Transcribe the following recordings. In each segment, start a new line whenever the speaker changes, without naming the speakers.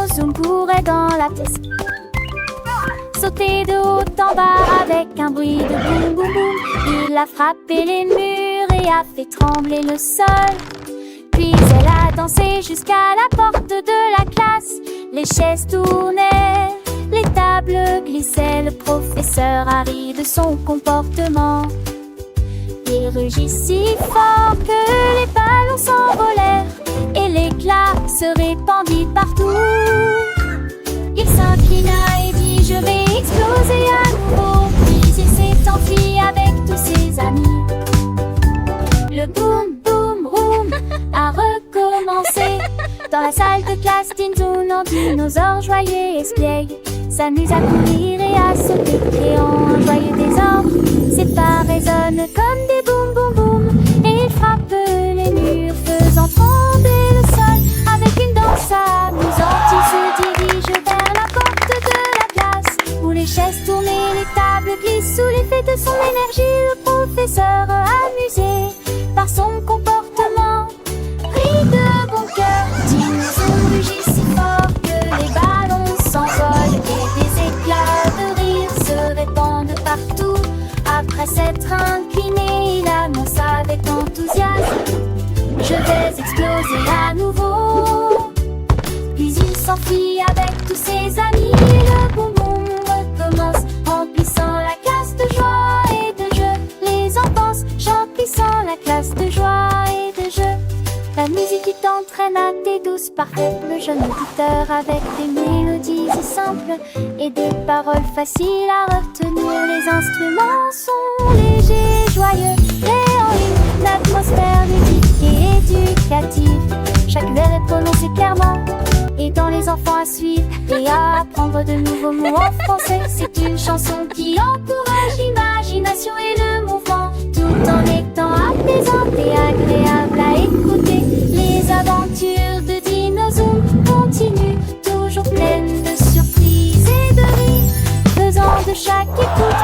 Dinozoom courait dans la pièce. Sautait de haut en bas avec un bruit de boum boum boum. Il a frappé les murs et a fait trembler le sol. Puis elle a dansé jusqu'à la porte de la classe. Les chaises tournaient, les tables glissaient. Le professeur a ri de son comportement. Il rugit si fort que les ballons s'envolèrent et l'éclat se répandit partout. Il s'inclina et dit: je vais exploser à nouveau. Puis il s'est enfui avec tous ses amis. Le boum boum boum a recommencé. Dans la salle de classe, Dinozoom en dinosaure joyeux et espiègle s'amuse à courir et à sauter, créant un joyeux désordre. Ses pas résonnent comme des boum boum boum et il frappe les murs, faisant trembler le sol. Avec une danse amusante, il se dirige vers la porte de la classe, où les chaises tournent et les tables glissent. Sous l'effet de son énergie, le professeur, amusé par son comportement, rit de bon cœur. Dinozoom rugit si fort que les ballons s'envolent et des éclats de rire se répandent partout. Après s'être incliné, il annonce avec enthousiasme: je vais exploser à nouveau. Puis il s'enfuit avec tous ses amis. Le boum boum recommence, remplissant la classe de joie et de jeu. Les enfants remplissant la classe de joie et de jeu. La musique qui t'entraîne à tes douces parfaite. Le jeune auditeur avec des mélodies si simples et des paroles faciles à retenir. Les instruments sont légers, joyeux, créant une atmosphère ludique et éducative. Chaque vers est prononcé clairement, aidant les enfants à suivre et à apprendre de nouveaux mots en français. C'est une chanson qui encourage l'imagination et le mouvement, tout en étant apaisante et agréable à écouter. Les aventures de Dinozoom continuent, toujours pleines de surprises et de rires, faisant de chaque écoute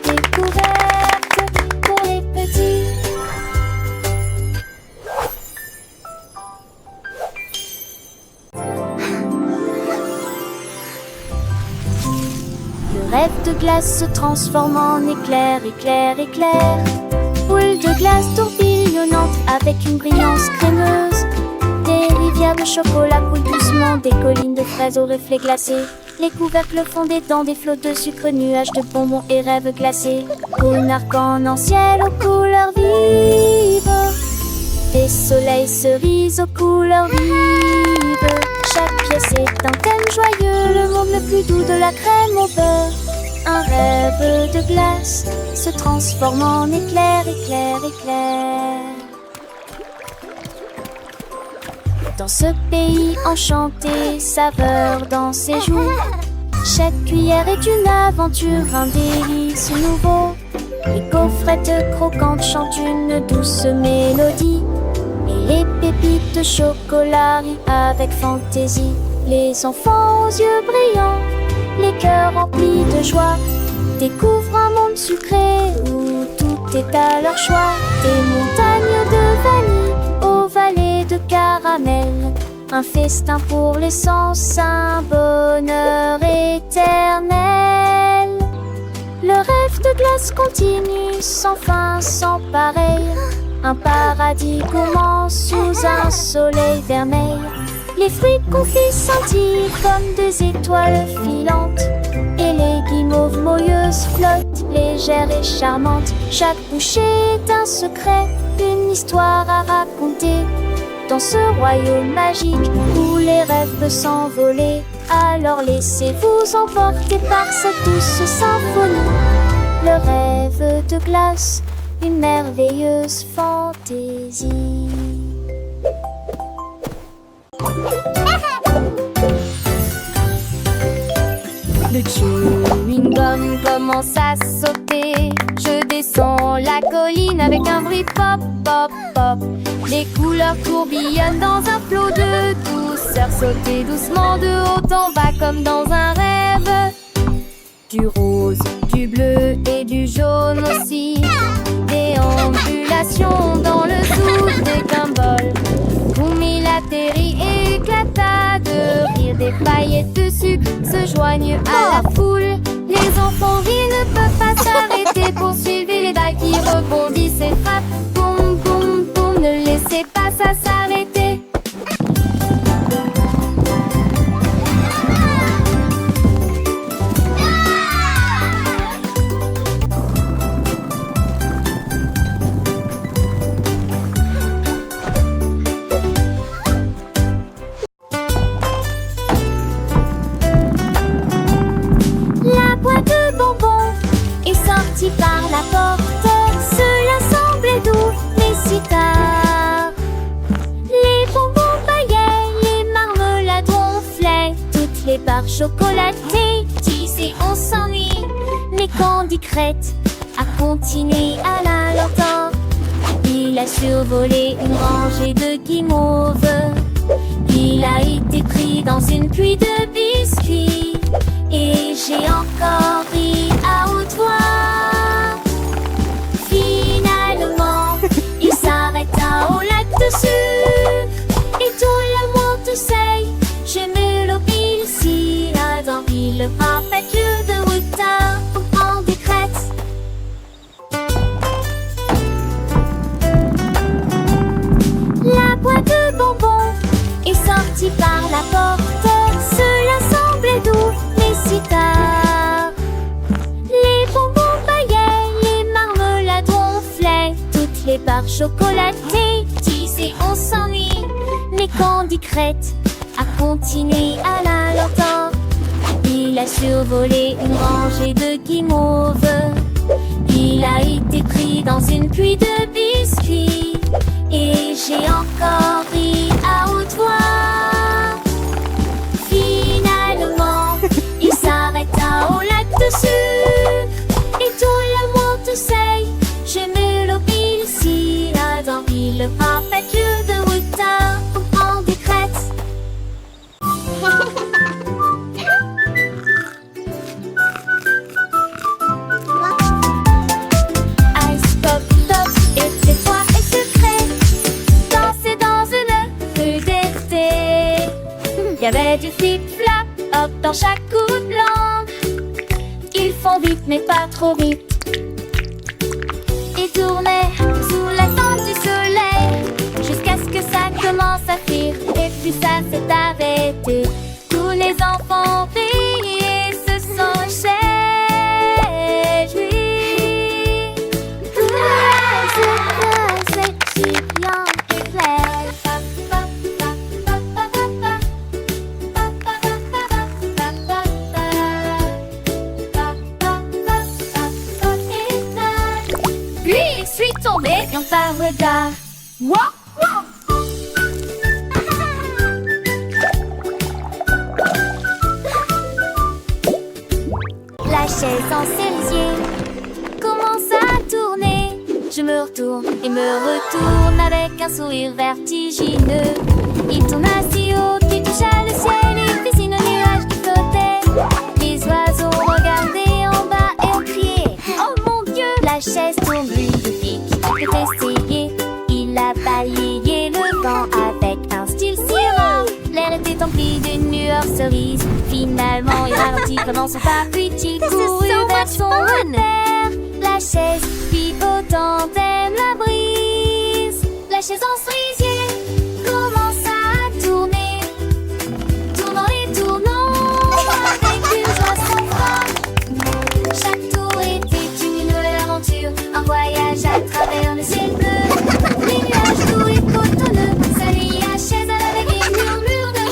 une nouvelle découverte pour les petits. Le rêve de glace se transforme en éclair, éclair, éclair. Boule de glace tourbillonnante avec une brillance crémeuse. Des rivières de chocolat coulent doucement, des collines de fraises aux reflets glacés. Les couvercles fondés dans des flots de sucre, nuages de bonbons et rêves glacés. Cône arc-en-ciel aux couleurs vives, des soleils cerises aux couleurs vives. Chaque pièce est un thème joyeux, le monde le plus doux de la crème au beurre. Un rêve de glace se transforme en éclair, éclair, éclair. Dans ce pays enchanté, saveur dans ses joues. Chaque cuillère est une aventure, un délice nouveau. Les gaufrettes croquantes chantent une douce mélodie. Et les pépites de chocolat rient avec fantaisie. Les enfants aux yeux brillants, les cœurs remplis de joie, découvrent un monde sucré où tout est à leur choix. Des montagnes de vanille aux vallées de caramel, un festin pour les sens, un bonheur éternel. Le rêve de glace continue sans fin, sans pareil. Un paradis commence sous un soleil vermeil. Les fruits confits scintillent comme des étoiles filantes, et les guimauves moelleuses flottent, légères et charmantes. Chaque bouchée est un secret, une histoire à raconter. Dans ce royaume magique où les rêves peuvent s'envoler, alors laissez-vous emporter par cette douce symphonie. Le rêve de glace, une merveilleuse fantaisie. Le chewing-gum commence à sauter. Je descends la colline avec un bruit pop, pop, pop. Les couleurs tourbillonnent dans un flot de douceur. Sauter doucement de haut en bas comme dans un rêve. Du rose, du bleu et du jaune aussi. Déambulation dans le souffle des gumball. Boum, il atterrit et éclata de rire. les paillettes de sucre se joignent à la foule. Les enfants rient, ne peuvent pas s'arrêter. Poursuivez les balles qui rebondissent et frappent. Boum, boum, boum, ne laissez pas ça s'arrêter. Par la porte, cela semblait doux, mais si tard. Les bonbons paillettes, les marmelades ronflaient, toutes les barres chocolatées disaient on s'ennuie. Mais Candy Crête a continué à la lenteur. Il a survolé une rangée de guimauves. Il a été pris dans une pluie de biscuits. Et j'ai encore ri à haute voix. Finalement, il s'arrêta au lac de sucre. Et tout le monde sait, je me l'obéis ici. Là dans le parfait de Wouter pour prendre des crêtes. La boîte de bonbons est sortie par la porte. Cela semblait doux, mais si tard. Les bonbons paillettes, les marmelades ronflaient, toutes les barres chocolatées disaient on s'ennuie. Mais Candy Crête a continué à la lenteur. Il a survolé une rangée de guimauves. Il a été pris dans une pluie de biscuits. Et j'ai encore ri à haute voix. Finalement, il s'arrêta au lac de sucre. Et tout le monde sait, je me l'obéis ici. Là dans le parfait de Wouter pour prendre des crêtes. Ice Pop Top était froid et secret. Danser dans une rue d'été. Il y avait du flip-flap hop dans chaque coup de langue. Ils font vite mais pas trop vite. Ils tournaient sous la tente du soleil jusqu'à ce que ça commence à fuir. Et puis ça s'est arrêté. Tous les enfants rient et se sont réjouis. C'est brillant et clair. Puis je suis tombée dans un regard. Wow, wow. La chaise en cerisier commence à tourner. Je me retourne et me retourne avec un sourire vertigineux. Il tourna si haut qu'il toucha le ciel et dessine un nuage qui flottait. Les oiseaux regardaient en bas et ont crié oh mon Dieu! La chaise tourne lui depuis qu'il peut essayer. Il a balayé le vent avec un style si rare. L'air était empli d'une lueur cerise. Finalement il ralentit pendant son pas. Puis il courut vers son repère. La chaise pivotant aime la brise. La chaise en cerisier commence à tourner. Tournant et tournant avec une joie sans fin. Chaque tour était une nouvelle aventure. Un voyage à travers le ciel bleu. Les nuages doux et cotonneux s'allient à chaise à la vague et murmure de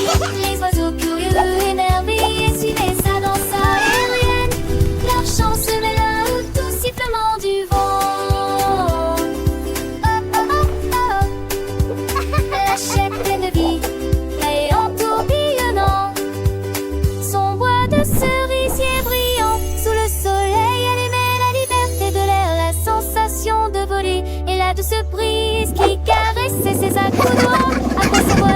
les oiseaux curieux émerveillés suivaient sa danse aérienne. Leur chant se mêla au doux sifflement du vent. Oh, oh, oh, oh. La chaise pleine de vie et en tourbillonnant. Son bois de cerisier brillant sous le soleil allumait la liberté de l'air, la sensation de voler et la douce brise qui caressait ses accoudoirs. À quoi